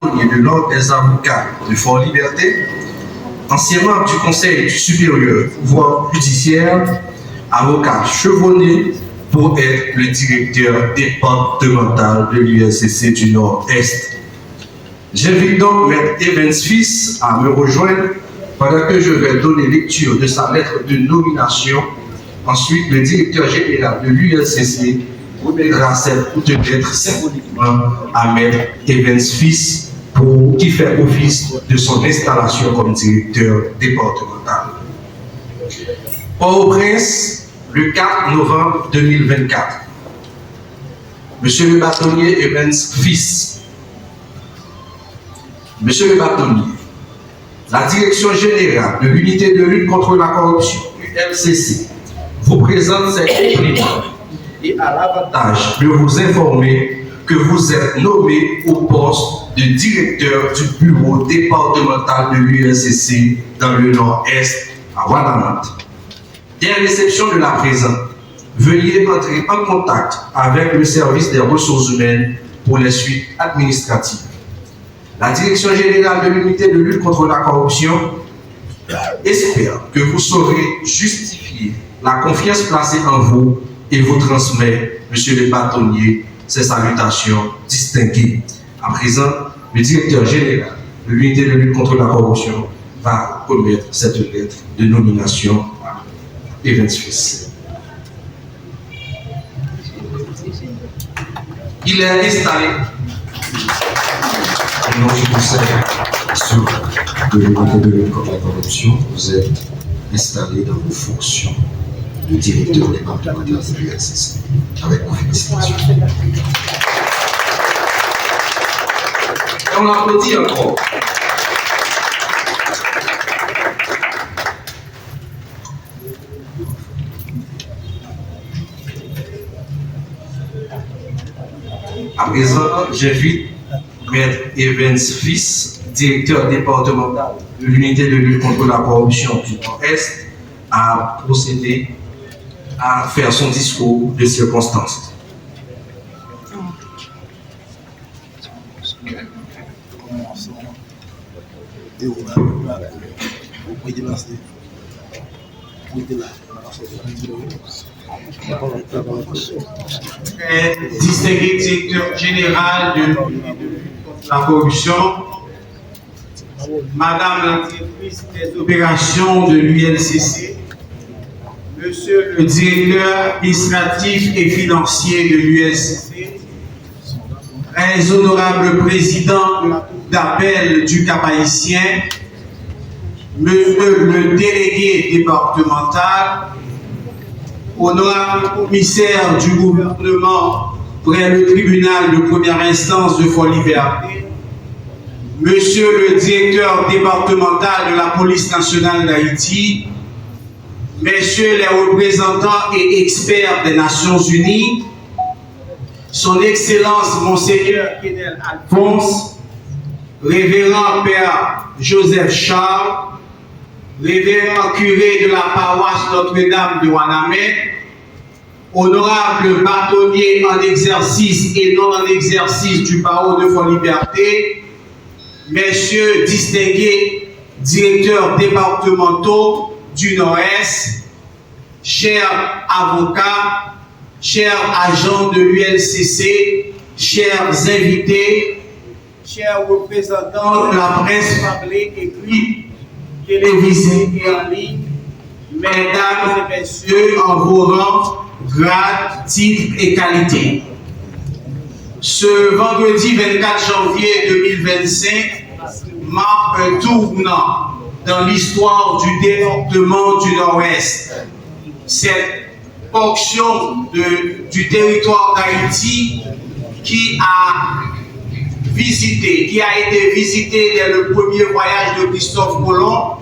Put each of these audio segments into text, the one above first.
de l'Ordre des avocats de Fort-Liberté, ancien membre du Conseil supérieur du pouvoir judiciaire, avocat chevronné pour être le directeur départemental de l'ULCC du Nord-Est. J'invite donc Maître Evans Fils à me rejoindre pendant que je vais donner lecture de sa lettre de nomination. Ensuite, le directeur général de l'ULCC remettra cette bout de lettre symboliquement à Maître Evans Fils qui fait office de son installation comme directeur départemental. Port-au-Prince, le 4 novembre 2024. Monsieur le bâtonnier Evans Fils. Monsieur le bâtonnier, la Direction générale de l'unité de lutte contre la corruption, ULCC, vous présente ces compliments et a l'avantage de vous informer que vous êtes nommé au poste de directeur du bureau départemental de l'ULCC dans le Nord-Est à Ouadamante. Dès réception de la présente, veuillez entrer en contact avec le service des ressources humaines pour les suites administratives. La Direction générale de l'unité de lutte contre la corruption espère que vous saurez justifier la confiance placée en vous et vous transmet, monsieur le bâtonnier, ses salutations distinguées. À présent, le directeur général de l'unité de lutte contre la corruption va remettre cette lettre de nomination à Evans Fils. Il est installé. Au nom du Conseil de l'unité de lutte contre la corruption, vous êtes installé dans vos fonctions de directeur départemental de l'ULCC. Avec vos félicitations. Et on applaudit encore. À présent, j'invite Maître Evans Fils, directeur départemental de l'unité de lutte contre la corruption du Nord-Est, à procéder à faire son discours de circonstance. Distingué directeur général de la corruption, Madame la directrice des opérations de l'ULCC, Monsieur le directeur administratif et financier de l'ULCC, très honorable président de la Cour d'appel du Cap-Haïtien, Monsieur le délégué départemental, honorable commissaire du gouvernement près le tribunal de première instance de Fort-Liberté, Monsieur le directeur départemental de la police nationale d'Haïti, Messieurs les représentants et experts des Nations Unies, Son Excellence Monseigneur Kedel Alphonse, Révérend Père Joseph Charles, Révérend curé de la paroisse Notre-Dame de Ouadamette, Honorable bâtonnier en exercice et non en exercice du barreau de Fort-Liberté, Messieurs distingués directeurs départementaux du Nord-Est, chers avocats, chers agents de l'ULCC, chers invités, chers représentants de la presse parlée, écrite, télévisée et en ligne, mesdames et messieurs, en vos rangs, grades, titres et qualités. Ce vendredi 24 janvier 2025 marque un tournant dans l'histoire du département du Nord-Ouest. Cette portion du territoire d'Haïti qui a été visité dès le premier voyage de Christophe Colomb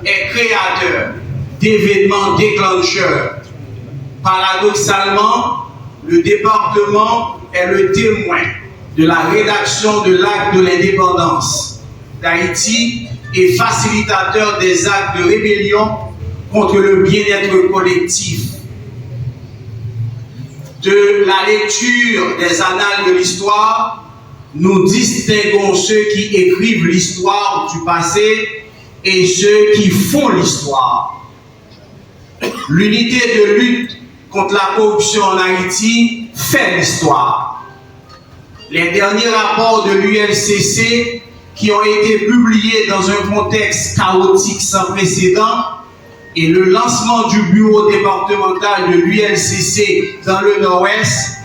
est créateur d'événements déclencheurs. Paradoxalement, le département est le témoin de la rédaction de l'acte de l'indépendance d'Haïti et facilitateur des actes de rébellion contre le bien-être collectif. De la lecture des annales de l'histoire, nous distinguons ceux qui écrivent l'histoire du passé et ceux qui font l'histoire. L'unité de lutte contre la corruption en Haïti fait l'histoire. Les derniers rapports de l'ULCC qui ont été publiés dans un contexte chaotique sans précédent et le lancement du bureau départemental de l'ULCC dans le Nord-Ouest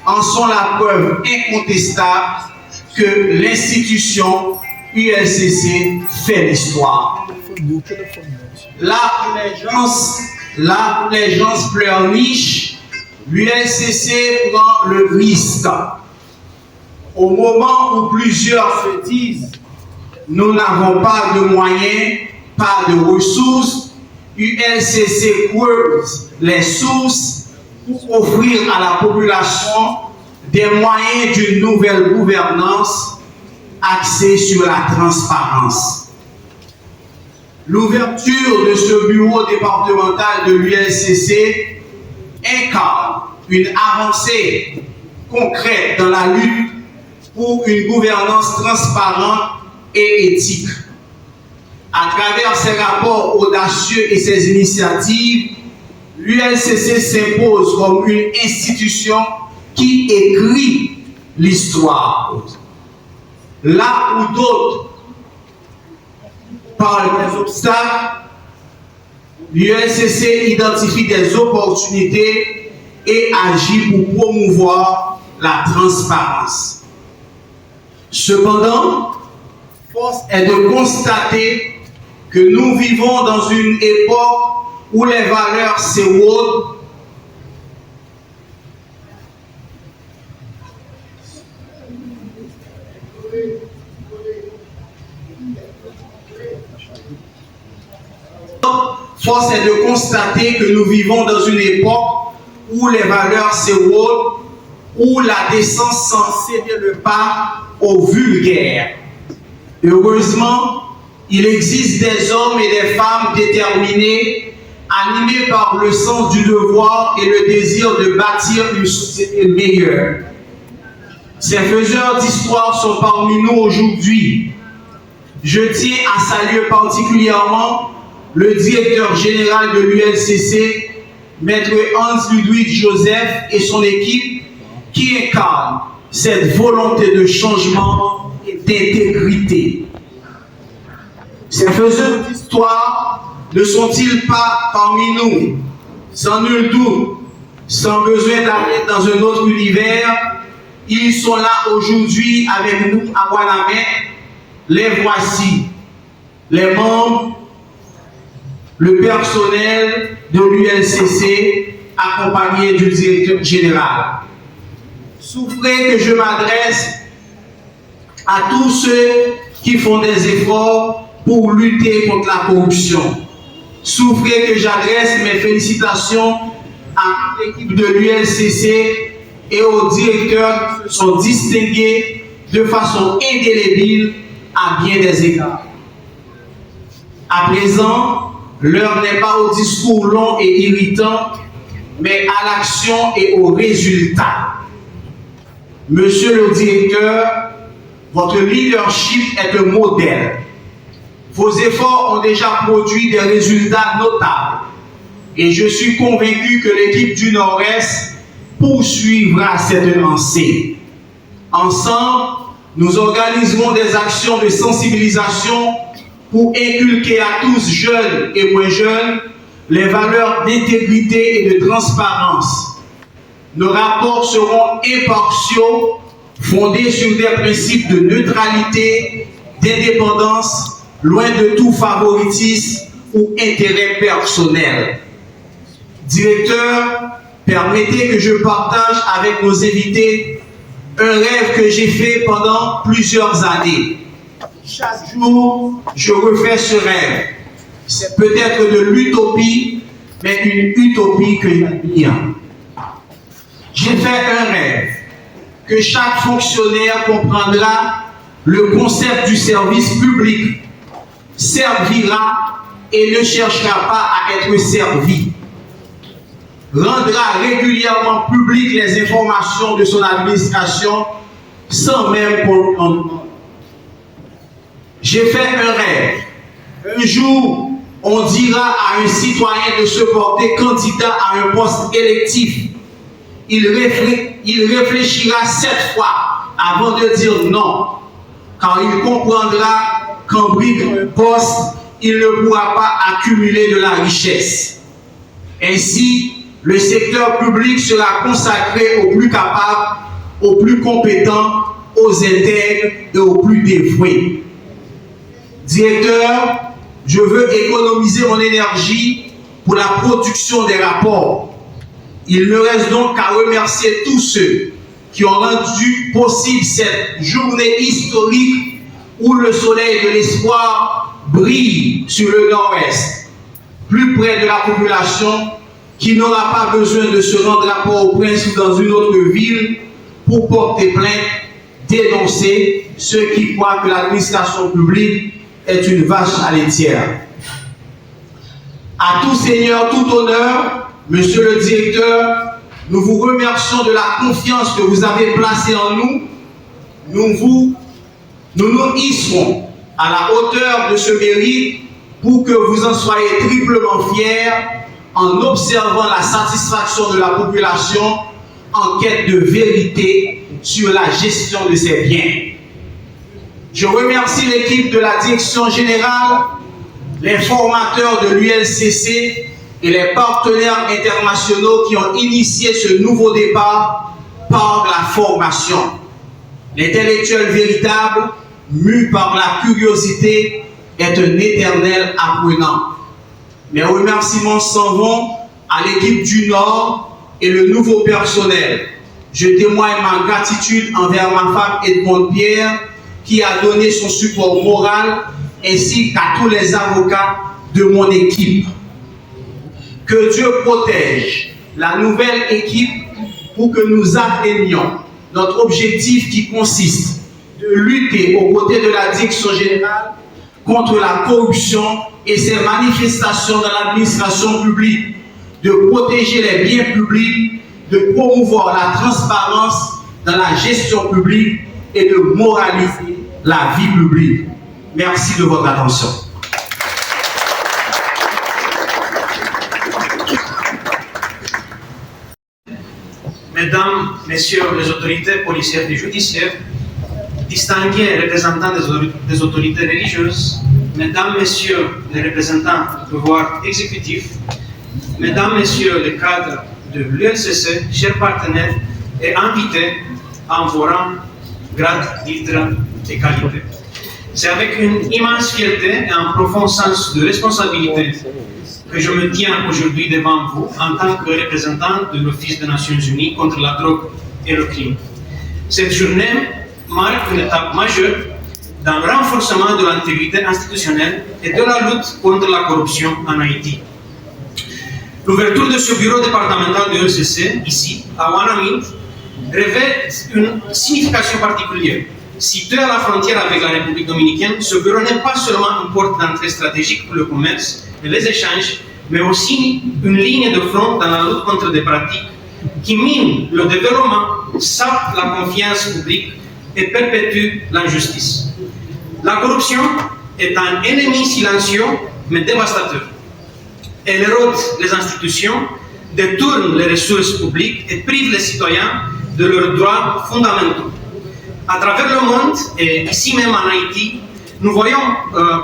en sont la preuve incontestable que l'institution ULCC fait l'histoire. Là où les gens pleurnichent, l'ULCC prend le risque. Au moment où plusieurs se disent « nous n'avons pas de moyens, pas de ressources », ULCC creuse les sources pour offrir à la population des moyens d'une nouvelle gouvernance axée sur la transparence. L'ouverture de ce bureau départemental de l'ULCC incarne une avancée concrète dans la lutte pour une gouvernance transparente et éthique. À travers ses rapports audacieux et ses initiatives, l'ULCC s'impose comme une institution qui écrit l'histoire. Là où d'autres parlent des obstacles, l'ULCC identifie des opportunités et agit pour promouvoir la transparence. Cependant, force est de constater que nous vivons dans une époque où les valeurs s'érodent, force est de constater que nous vivons dans une époque où les valeurs s'érodent, où la décence s'en céder le pas au vulgaire. Heureusement, il existe des hommes et des femmes déterminés, animés par le sens du devoir et le désir de bâtir une société meilleure. Ces faiseurs d'histoire sont parmi nous aujourd'hui. Je tiens à saluer particulièrement le directeur général de l'ULCC, Maître Hans-Ludwig Joseph et son équipe qui incarnent cette volonté de changement et d'intégrité. Ces faiseurs d'histoire ne sont-ils pas parmi nous? Sans nul doute, sans besoin d'aller dans un autre univers, ils sont là aujourd'hui avec nous à Guanamé. Les voici, les membres, le personnel de l'ULCC accompagné du directeur général. Souffrez que je m'adresse à tous ceux qui font des efforts pour lutter contre la corruption. Souffrez que j'adresse mes félicitations à l'équipe de l'ULCC et aux directeurs qui se sont distingués de façon indélébile à bien des égards. À présent, l'heure n'est pas au discours long et irritant, mais à l'action et au résultat. Monsieur le directeur, votre leadership est un modèle. Vos efforts ont déjà produit des résultats notables. Et je suis convaincu que l'équipe du Nord-Est poursuivra cette lancée. Ensemble, nous organiserons des actions de sensibilisation pour inculquer à tous, jeunes et moins jeunes, les valeurs d'intégrité et de transparence. Nos rapports seront impartiaux, fondés sur des principes de neutralité, d'indépendance, loin de tout favoritisme ou intérêt personnel. Directeur, permettez que je partage avec nos invités un rêve que j'ai fait pendant plusieurs années. Chaque jour, je refais ce rêve. C'est peut-être de l'utopie, mais une utopie que j'admire. J'ai fait un rêve que chaque fonctionnaire comprendra le concept du service public, servira et ne cherchera pas à être servi, rendra régulièrement publiques les informations de son administration sans même qu'on m'en demande. J'ai fait un rêve. Un jour, on dira à un citoyen de se porter candidat à un poste électif. Il réfléchira 7 fois avant de dire non, car il comprendra qu'en briguant un poste, il ne pourra pas accumuler de la richesse. Ainsi, le secteur public sera consacré aux plus capables, aux plus compétents, aux intègres et aux plus dévoués. Directeur, je veux économiser mon énergie pour la production des rapports. Il me reste donc qu'à remercier tous ceux qui ont rendu possible cette journée historique où le soleil de l'espoir brille sur le nord-est, plus près de la population qui n'aura pas besoin de se rendre à Port-au-Prince ou dans une autre ville pour porter plainte, dénoncer ceux qui croient que l'administration publique est une vache à laitière. À tout seigneur, tout honneur, monsieur le directeur, nous vous remercions de la confiance que vous avez placée en nous. Nous nous hisserons à la hauteur de ce mérite pour que vous en soyez triplement fiers en observant la satisfaction de la population en quête de vérité sur la gestion de ses biens. Je remercie l'équipe de la direction générale, les formateurs de l'ULCC et les partenaires internationaux qui ont initié ce nouveau débat par la formation. L'intellectuel véritable, mu par la curiosité, est un éternel apprenant. Mes remerciements s'en vont à l'équipe du Nord et le nouveau personnel. Je témoigne ma gratitude envers ma femme Edmond Pierre qui a donné son support moral ainsi qu'à tous les avocats de mon équipe. Que Dieu protège la nouvelle équipe pour que nous atteignions notre objectif qui consiste de lutter aux côtés de la direction générale contre la corruption et ses manifestations dans l'administration publique, de protéger les biens publics, de promouvoir la transparence dans la gestion publique et de moraliser la vie publique. Merci de votre attention. Mesdames, Messieurs les autorités policières et judiciaires, distingués représentants des autorités religieuses, Mesdames, Messieurs les représentants du pouvoir exécutif, Mesdames, Messieurs les cadres de l'ULCC, chers partenaires et invités en vos rangs, grades, titres et qualités. C'est avec une immense fierté et un profond sens de responsabilité que je me tiens aujourd'hui devant vous en tant que représentant de l'Office des Nations Unies contre la drogue et le crime. Cette journée marque une étape majeure dans le renforcement de l'intégrité institutionnelle et de la lutte contre la corruption en Haïti. L'ouverture de ce bureau départemental de l'ULCC, ici, à Ouanaminthe, revêt une signification particulière. Situé à la frontière avec la République dominicaine, ce bureau n'est pas seulement une porte d'entrée stratégique pour le commerce et les échanges, mais aussi une ligne de front dans la lutte contre des pratiques qui minent le développement, sapent la confiance publique et perpétuent l'injustice. La corruption est un ennemi silencieux mais dévastateur. Elle érode les institutions, détourne les ressources publiques et prive les citoyens de leurs droits fondamentaux. À travers le monde, et ici même en Haïti, nous voyons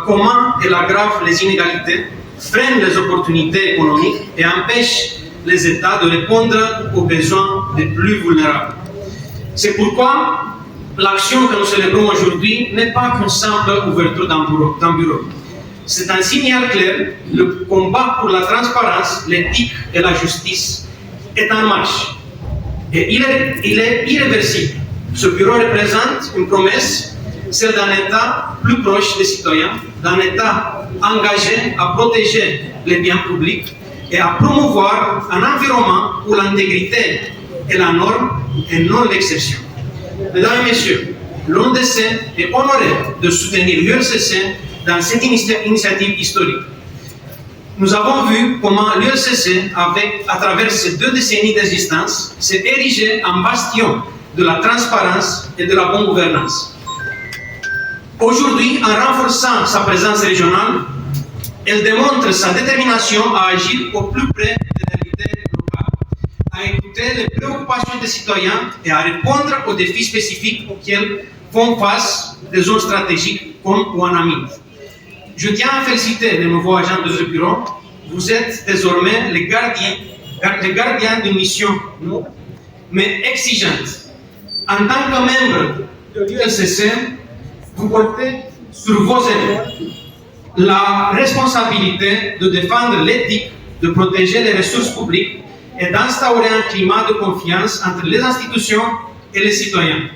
comment elle aggrave les inégalités, freine les opportunités économiques et empêche les États de répondre aux besoins des plus vulnérables. C'est pourquoi l'action que nous célébrons aujourd'hui n'est pas qu'une simple ouverture d'un bureau. C'est un signal clair, le combat pour la transparence, l'éthique et la justice est en marche. Et il est irréversible. Ce bureau représente une promesse, celle d'un État plus proche des citoyens, d'un État engagé à protéger les biens publics et à promouvoir un environnement où l'intégrité est la norme et non l'exception. Mesdames et Messieurs, l'ONDC est honoré de soutenir l'ULCC dans cette initiative historique. Nous avons vu comment l'ULCC, à travers ces 2 décennies d'existence, s'est érigé en bastion de la transparence et de la bonne gouvernance. Aujourd'hui, en renforçant sa présence régionale, elle démontre sa détermination à agir au plus près des réalités locales, à écouter les préoccupations des citoyens et à répondre aux défis spécifiques auxquels font face des zones stratégiques comme Ouanamid. Je tiens à féliciter les nouveaux agents de ce bureau. Vous êtes désormais les gardiens d'une mission noble, mais exigeante. En tant que membre de l'ULCC, vous portez sur vos épaules la responsabilité de défendre l'éthique, de protéger les ressources publiques et d'instaurer un climat de confiance entre les institutions et les citoyens.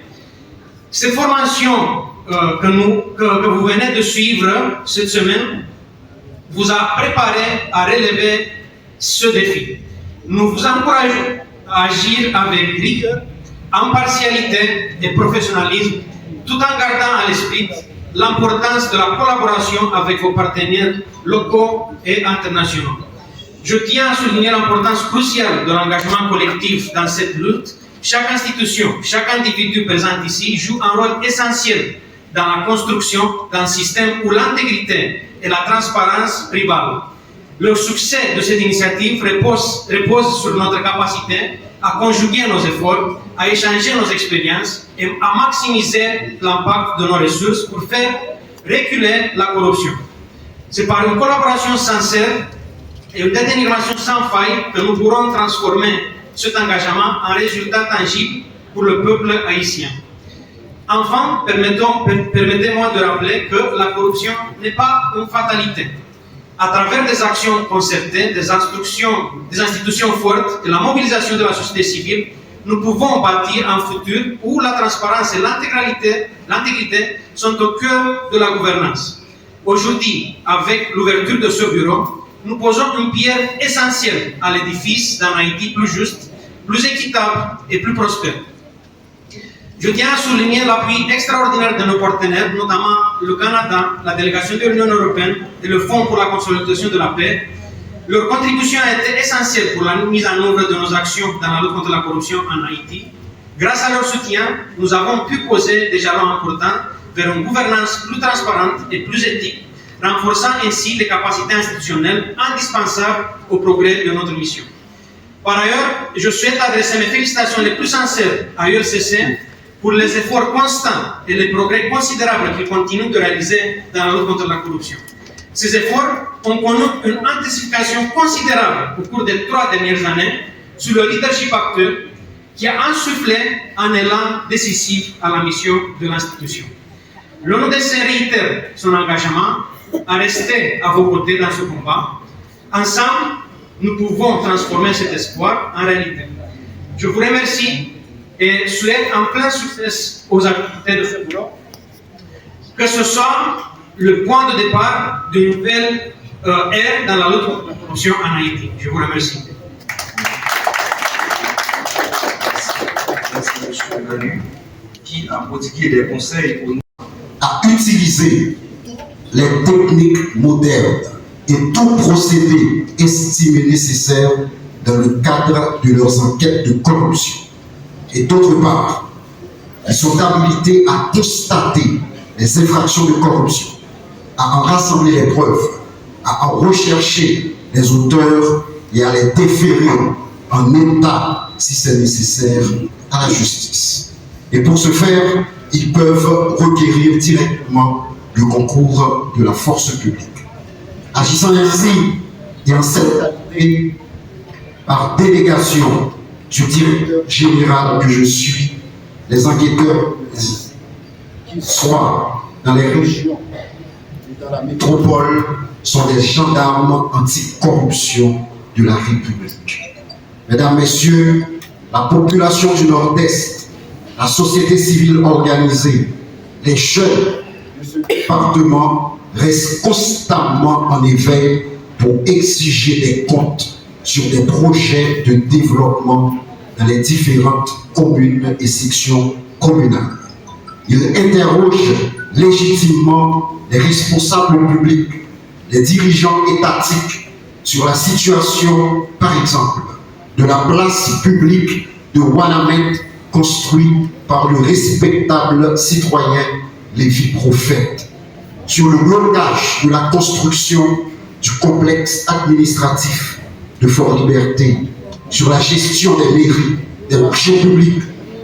Ces formations que vous venez de suivre cette semaine vous a préparé à relever ce défi. Nous vous encourageons à agir avec rigueur, impartialité et professionnalisme, tout en gardant à l'esprit l'importance de la collaboration avec vos partenaires locaux et internationaux. Je tiens à souligner l'importance cruciale de l'engagement collectif dans cette lutte. Chaque institution, chaque individu présent ici joue un rôle essentiel dans la construction d'un système où l'intégrité et la transparence prévalent. Le succès de cette initiative repose sur notre capacité à conjuguer nos efforts, à échanger nos expériences et à maximiser l'impact de nos ressources pour faire reculer la corruption. C'est par une collaboration sincère et une détermination sans faille que nous pourrons transformer cet engagement en résultat tangible pour le peuple haïtien. Enfin, permettez-moi de rappeler que la corruption n'est pas une fatalité. À travers des actions concertées, des institutions fortes et la mobilisation de la société civile, nous pouvons bâtir un futur où la transparence et l'intégrité sont au cœur de la gouvernance. Aujourd'hui, avec l'ouverture de ce bureau, nous posons une pierre essentielle à l'édifice d'un Haïti plus juste, plus équitable et plus prospère. Je tiens à souligner l'appui extraordinaire de nos partenaires, notamment le Canada, la délégation de l'Union européenne et le Fonds pour la consolidation de la paix. Leur contribution a été essentielle pour la mise en œuvre de nos actions dans la lutte contre la corruption en Haïti. Grâce à leur soutien, nous avons pu poser des jalons importants vers une gouvernance plus transparente et plus éthique, renforçant ainsi les capacités institutionnelles indispensables au progrès de notre mission. Par ailleurs, je souhaite adresser mes félicitations les plus sincères à l'ULCC pour les efforts constants et les progrès considérables qu'il continue de réaliser dans la lutte contre la corruption. Ces efforts ont connu une intensification considérable au cours des 3 dernières années sous le leadership actuel qui a insufflé un élan décisif à la mission de l'institution. L'ONUDC réitère son engagement à rester à vos côtés dans ce combat. Ensemble, nous pouvons transformer cet espoir en réalité. Je vous remercie et souhaite un plein succès aux activités de ce bureau, que ce soit le point de départ d'une nouvelle ère dans la lutte contre la corruption en Haïti. Je vous remercie. Merci, M. Manu, qui a prodigué des conseils pour nous à utiliser les techniques modernes et tout procédé estimé nécessaire dans le cadre de leurs enquêtes de corruption. Et d'autre part, ils sont habilités à constater les infractions de corruption, à en rassembler les preuves, à en rechercher les auteurs et à les déférer en état, si c'est nécessaire, à la justice. Et pour ce faire, ils peuvent requérir directement le concours de la force publique. Agissant ainsi et en cette qualité, par délégation du directeur général que je suis, les enquêteurs, qu'ils soient dans les régions et dans la métropole, sont des gendarmes anticorruption de la République. Mesdames, Messieurs, la population du Nord-Est, la société civile organisée, les jeunes de ce département restent constamment en éveil pour exiger des comptes sur des projets de développement dans les différentes communes et sections communales. Ils interrogent légitimement les responsables publics, les dirigeants étatiques sur la situation, par exemple, de la place publique de Ouanamid construit par le respectable citoyen Lévi Prophète, sur le blocage de la construction du complexe administratif de Fort-Liberté, sur la gestion des mairies, des marchés publics,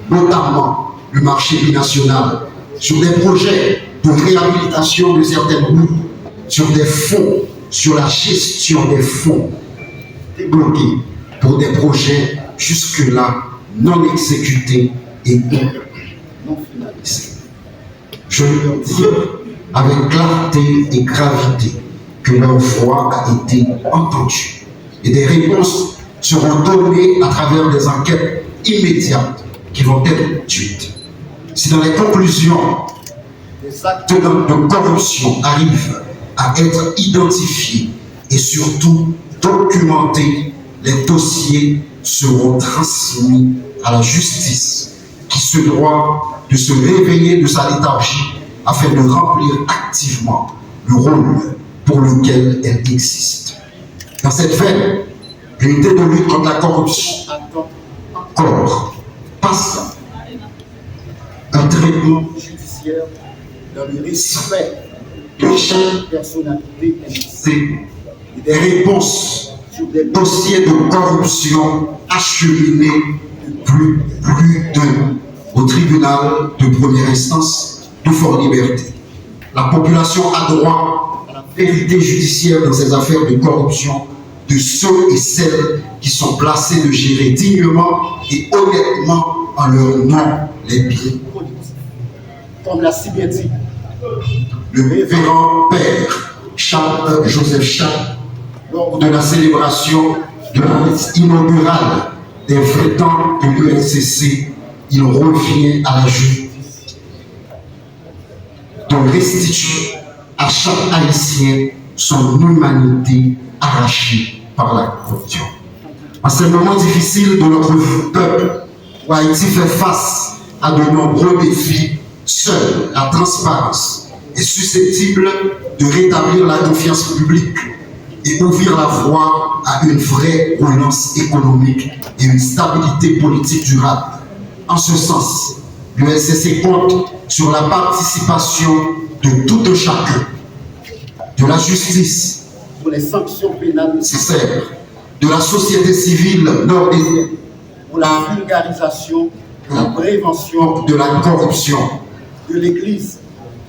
notamment le marché binational, sur des projets de réhabilitation de certaines routes, sur des fonds, sur la gestion des fonds débloqués pour des projets jusque-là non exécutés et non finalisés. Je leur dis avec clarté et gravité que leur voix a été entendue et des réponses seront données à travers des enquêtes immédiates qui vont être conduites. Si dans les conclusions, les actes de corruption arrivent à être identifiés et surtout documentés, les dossiers seront transmis à la justice qui se doit de se réveiller de sa léthargie afin de remplir activement le rôle pour lequel elle existe. Dans cette veine, l'unité de lutte contre la corruption attend encore passe un traitement judiciaire dans le respect de chaque personnalité impliquée et des réponses sur des dossiers de corruption acheminés depuis plus d'un au tribunal de première instance de Fort-Liberté. La population a droit à la vérité judiciaire dans ces affaires de corruption de ceux et celles qui sont placés de gérer dignement et honnêtement en leur nom les biens collectifs. Comme l'a si bien dit le révérend père Joseph Charles lors de la célébration de la messe inaugurale des 20 ans de l'UNCC, il revient à la justice de restituer à chaque Haïtien son humanité arrachée par la corruption. En ces moments difficiles de notre peuple, où Haïti fait face à de nombreux défis, seule la transparence est susceptible de rétablir la confiance publique et ouvrir la voie à une vraie relance économique et une stabilité politique durable. En ce sens, l'UNCC compte sur la participation de tout un chacun, de la justice pour les sanctions pénales nécessaires, de la société civile nord-indienne pour la vulgarisation, la prévention de la corruption, de l'Église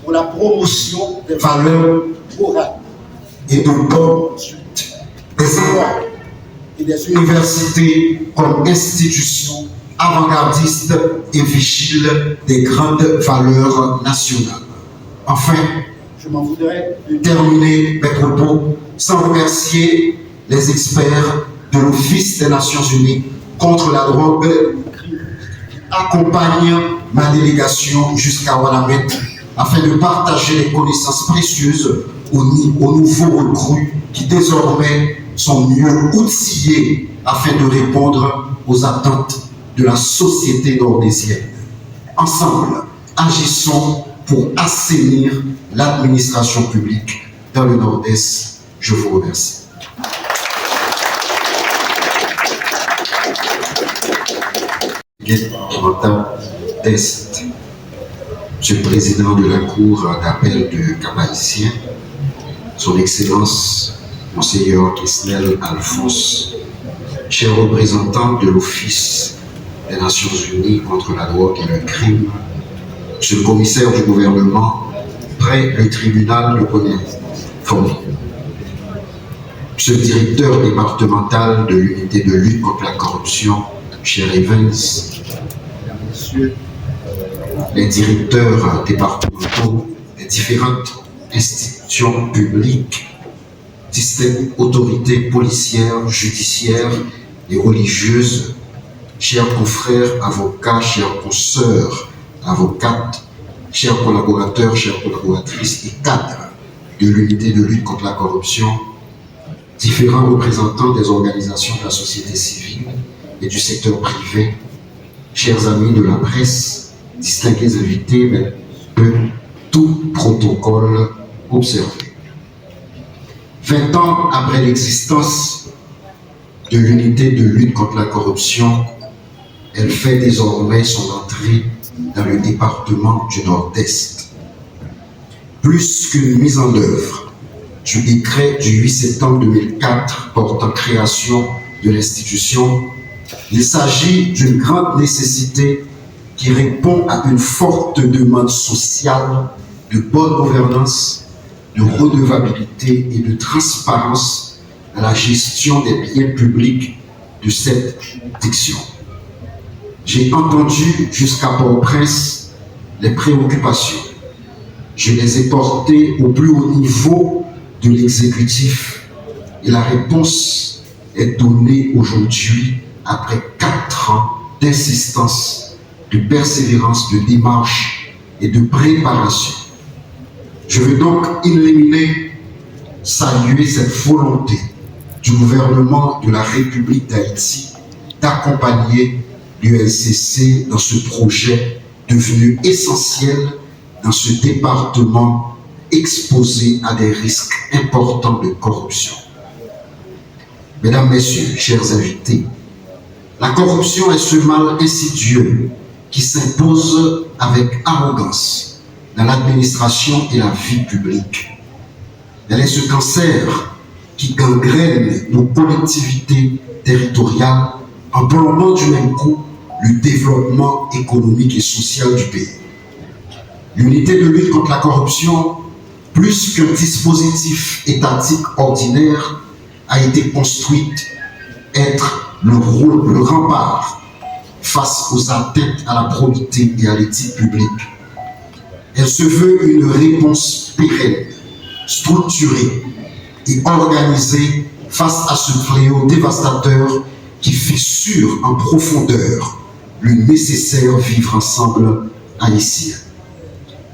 pour la promotion des valeurs morales et de bonnes conduites, des écoles et des universités comme institutions avant-gardistes et vigiles des grandes valeurs nationales. Enfin, je m'en voudrais de terminer mes propos sans remercier les experts de l'Office des Nations Unies contre la drogue qui accompagnent ma délégation jusqu'à Ouanamène afin de partager les connaissances précieuses aux nouveaux recrues qui désormais sont mieux outillés afin de répondre aux attentes de la société nordésienne. Ensemble, agissons pour assainir l'administration publique dans le Nord-Est. Je vous remercie. Est. Monsieur le Président de la Cour d'appel de Cap-Haïtien, Son Excellence Monseigneur Kisnel Alphonse, chers représentants de l'Office des Nations Unies contre la drogue et le crime, Monsieur le commissaire du gouvernement, près le tribunal de Fort-Liberté, Monsieur le directeur départemental de l'unité de lutte contre la corruption, cher Evans, Messieurs les directeurs départementaux des différentes institutions publiques, distinctes autorités policières, judiciaires et religieuses, chers confrères avocats, chères consoeurs avocates, chers collaborateurs, chères collaboratrices et cadres de l'unité de lutte contre la corruption, différents représentants des organisations de la société civile et du secteur privé, chers amis de la presse, distingués invités, mais peu tout protocole observé. 20 ans après l'existence de l'unité de lutte contre la corruption, elle fait désormais son entrée dans le département du Nord-Est. Plus qu'une mise en œuvre du décret du 8 septembre 2004 portant création de l'institution, il s'agit d'une grande nécessité qui répond à une forte demande sociale de bonne gouvernance, de redevabilité et de transparence à la gestion des biens publics de cette diction. J'ai entendu jusqu'à Port-au-Prince les préoccupations. Je les ai portées au plus haut niveau de l'exécutif et la réponse est donnée aujourd'hui après 4 ans d'insistance, de persévérance, de démarche et de préparation. Je veux donc in limine saluer cette volonté du gouvernement de la République d'Haïti d'accompagner l'UNCC dans ce projet devenu essentiel dans ce département exposé à des risques importants de corruption. Mesdames, Messieurs, chers invités, la corruption est ce mal insidieux qui s'impose avec arrogance dans l'administration et la vie publique. Elle est ce cancer qui gangrène nos collectivités territoriales en plombant du même coup le développement économique et social du pays. L'unité de lutte contre la corruption, plus qu'un dispositif étatique ordinaire, a été construite être le rempart face aux atteintes à la probité et à l'éthique publique. Elle se veut une réponse pérenne, structurée et organisée face à ce fléau dévastateur qui fissure en profondeur le nécessaire vivre ensemble haïtien.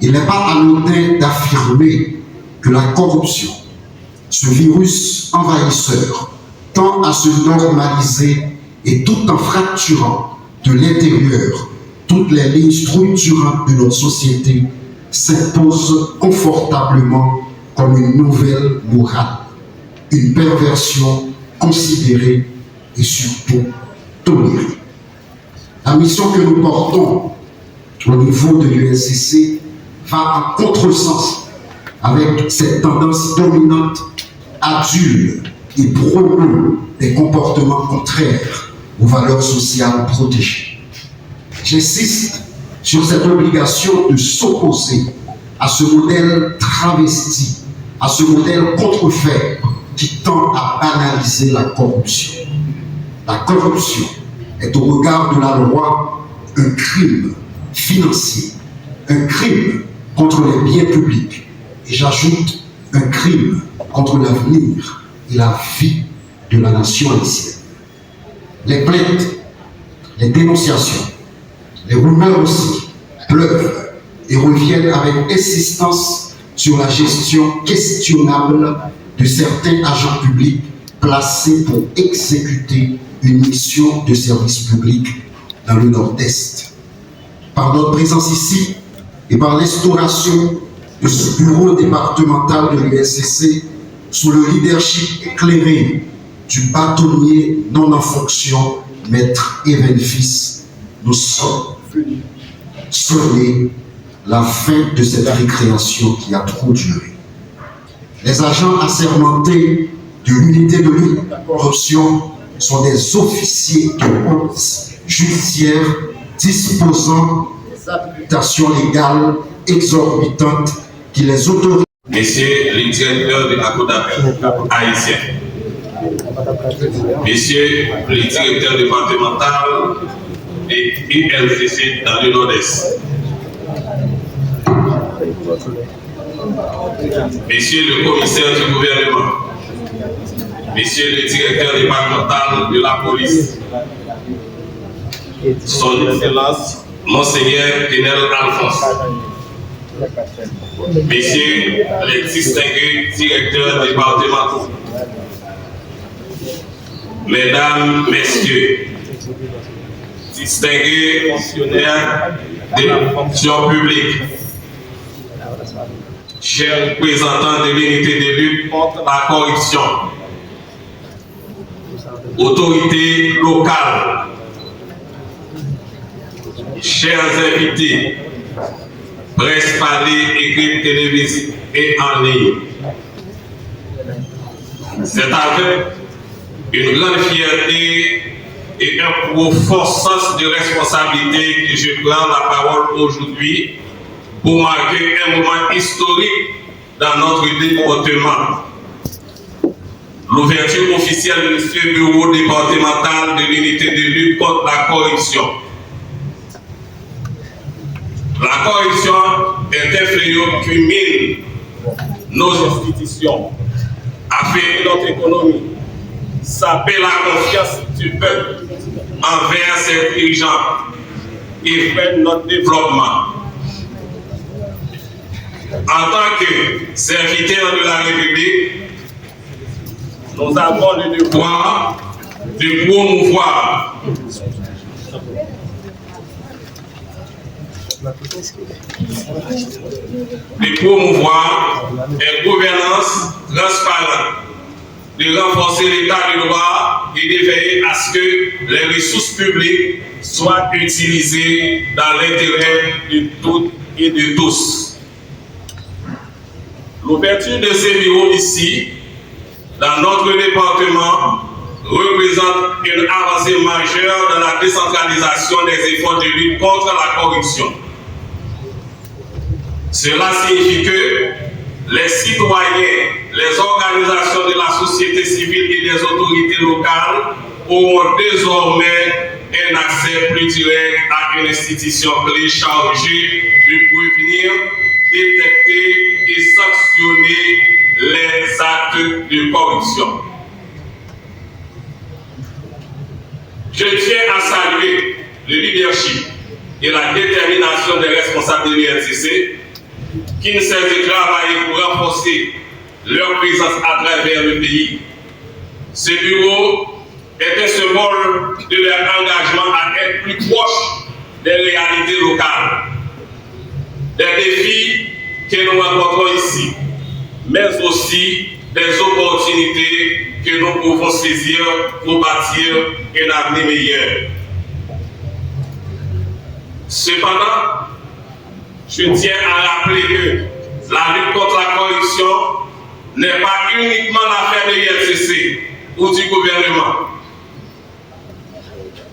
Il n'est pas anodin d'affirmer que la corruption, ce virus envahisseur, tend à se normaliser et tout en fracturant de l'intérieur toutes les lignes structurantes de notre société, s'impose confortablement comme une nouvelle morale, une perversion considérée et surtout tolérée. La mission que nous portons au niveau de l'UNCC va en contresens avec cette tendance dominante, adule et promeut des comportements contraires aux valeurs sociales protégées. J'insiste sur cette obligation de s'opposer à ce modèle travesti, à ce modèle contrefait qui tend à banaliser la corruption. La corruption est au regard de la loi un crime financier, un crime contre les biens publics et j'ajoute un crime contre l'avenir et la vie de la nation haïtienne. Les plaintes, les dénonciations, les rumeurs aussi pleuvent et reviennent avec insistance sur la gestion questionnable de certains agents publics placés pour exécuter une mission de service public dans le Nord-Est. Par notre présence ici et par l'instauration de ce bureau départemental de l'UNCC sous le leadership éclairé du bâtonnier non en fonction, Maître Evenfils, nous sommes venus sonner la fin de cette récréation qui a trop duré. Les agents assermentés de l'unité de lutte contre la corruption sont des officiers de police judiciaire disposant des habilitations légales exorbitantes qui les autorisent. Messieurs les directeurs de la Cour d'appel haïtienne, Messieurs les directeurs départementaux et UNCC dans le Nord-Est, Messieurs le commissaire du gouvernement, Messieurs le directeur départemental de la police, Son Excellence Monseigneur Kenel Alphonse, Messieurs les distingués directeurs départementaux, Mesdames, Messieurs, distingués fonctionnaires de la fonction publique, chers représentants de l'unité de lutte contre la corruption, autorités locales, chers invités, presse parlée, écrite, télévisée et en ligne, c'est avec une grande fierté et un profond sens de responsabilité que je prends la parole aujourd'hui pour marquer un moment historique dans notre département. L'ouverture officielle du bureau départemental de l'unité de lutte contre la corruption. La corruption est un fléau qui mine nos institutions, affecte notre économie, sape la confiance du peuple envers ses dirigeants et freine notre développement. En tant que serviteurs de la République, nous avons le devoir de promouvoir une gouvernance transparente, de renforcer l'état de droit et de veiller à ce que les ressources publiques soient utilisées dans l'intérêt de toutes et de tous. L'ouverture de ces bureaux ici, dans notre département, représente une avancée majeure dans la décentralisation des efforts de lutte contre la corruption. Cela signifie que les citoyens, les organisations de la société civile et des autorités locales auront désormais un accès plus direct à une institution clé chargée de prévenir, détecter et sanctionner les actes de corruption. Je tiens à saluer le leadership et la détermination des responsables de l'INCC qui ne cessent de travailler pour renforcer leur présence à travers le pays. Ce bureau est un symbole de leur engagement à être plus proche des réalités locales, des défis que nous rencontrons ici, mais aussi des opportunités que nous pouvons saisir pour bâtir un avenir meilleur. Cependant, je tiens à rappeler que la lutte contre la corruption n'est pas uniquement l'affaire de l'INCC ou du gouvernement.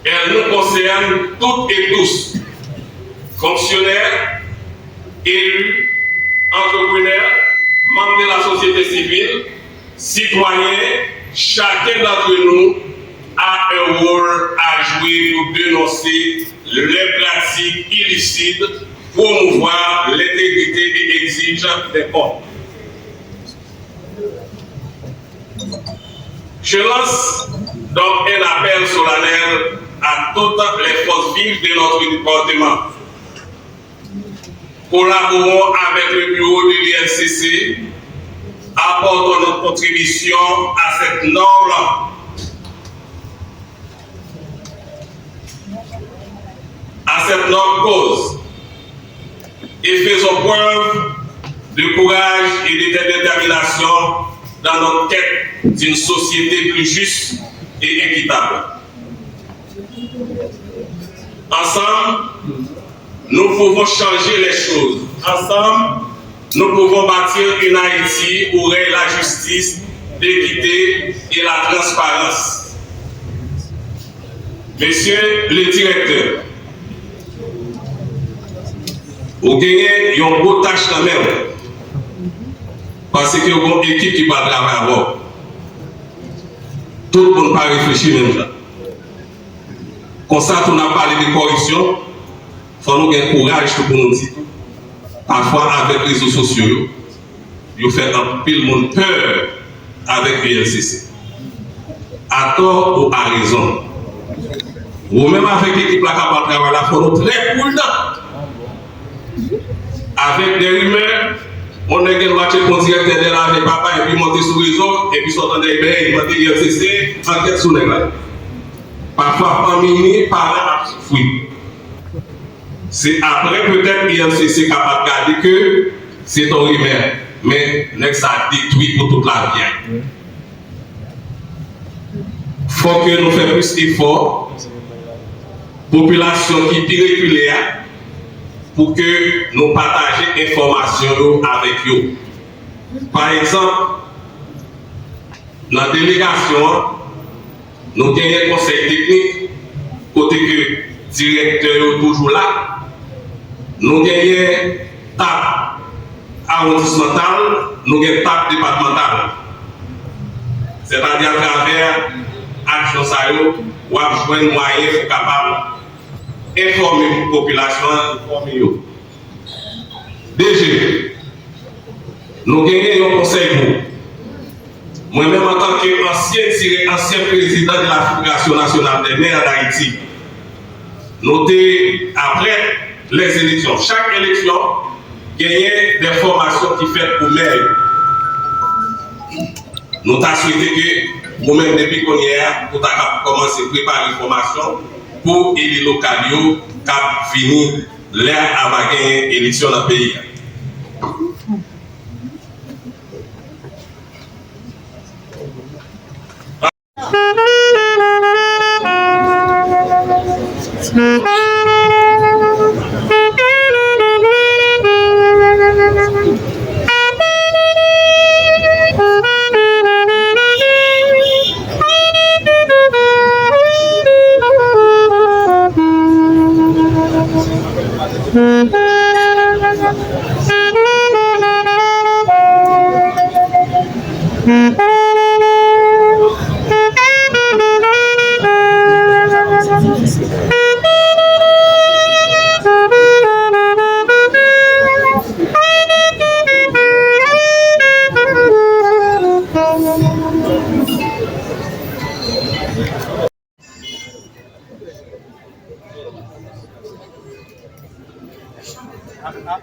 Elle nous concerne toutes et tous, fonctionnaires, élus, entrepreneurs, membres de la société civile, citoyens, chacun d'entre nous a un rôle à jouer pour dénoncer les pratiques illicites, promouvoir l'intégrité et exiger des comptes. Je lance donc un appel solennel à toutes les forces vives de notre département. Collaborons avec le bureau de l'INCC, apportons notre contribution à cette noble cause et faisons preuve de courage et de détermination dans notre quête d'une société plus juste et équitable. Ensemble, nous pouvons changer les choses. Ensemble, nous pouvons bâtir une Haïti où règne la justice, l'équité et la transparence. Monsieur le directeur, vous gagnez une grosse tâche quand même. Parce que vous avez une équipe qui va travailler à bord. Tout le monde ne peut pas réfléchir même là. Comme ça, on a parlé de corruption. Il faut nous avoir courage pour nous dire. Parfois, avec les réseaux sociaux, ils font un pile monde peur avec l'INCC. À tort ou à raison. Ou même avec l'équipe là qui va travailler là, il faut nous très prudents. Avec des rumeurs, on est qu'un match de directeur de la avec papa et puis monter sur le réseau et puis sortir des bains et monter l'INCC, enquête sur les gars. Parfois, famille, parents souffrent. C'est après peut-être l'INCC capable de garder que c'est un rumeur, mais ça a détruit pour toute la vie. Il faut que nous fassions plus d'efforts population qui est reculée pour que nous partagions informations avec eux. Par exemple, dans la délégation, nous avons un conseil technique, côté que le directeur est toujours là. Nous avons une table arrondissementale, nous avons une table départementale. C'est-à-dire à travers l'action SAYO, ou à jouer un moyen pour capable d'informer la population, informer eux. DG, nous avons un conseil pour. Moi-même, en tant qu'ancien président de la Fédération nationale des maires d'Haïti, notez après les élections, chaque élection, il y a des formations qui sont faites pour maire. Nous avons souhaité que vous-même, depuis qu'on y est, vous avez commencé à préparer les formations pour les locaux qui finissent l'air avant de gagner l'élection dans le pays.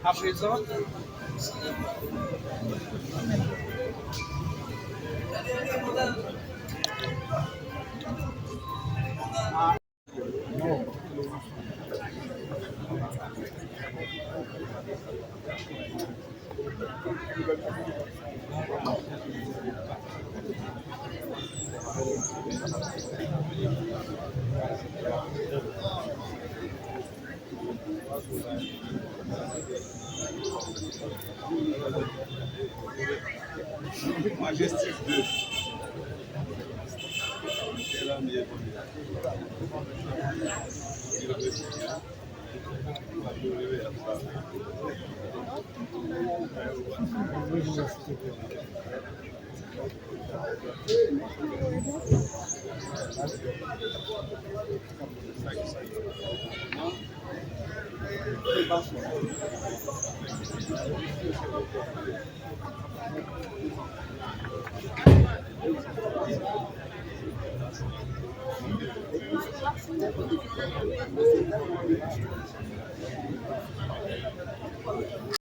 À présent, Majestic 2.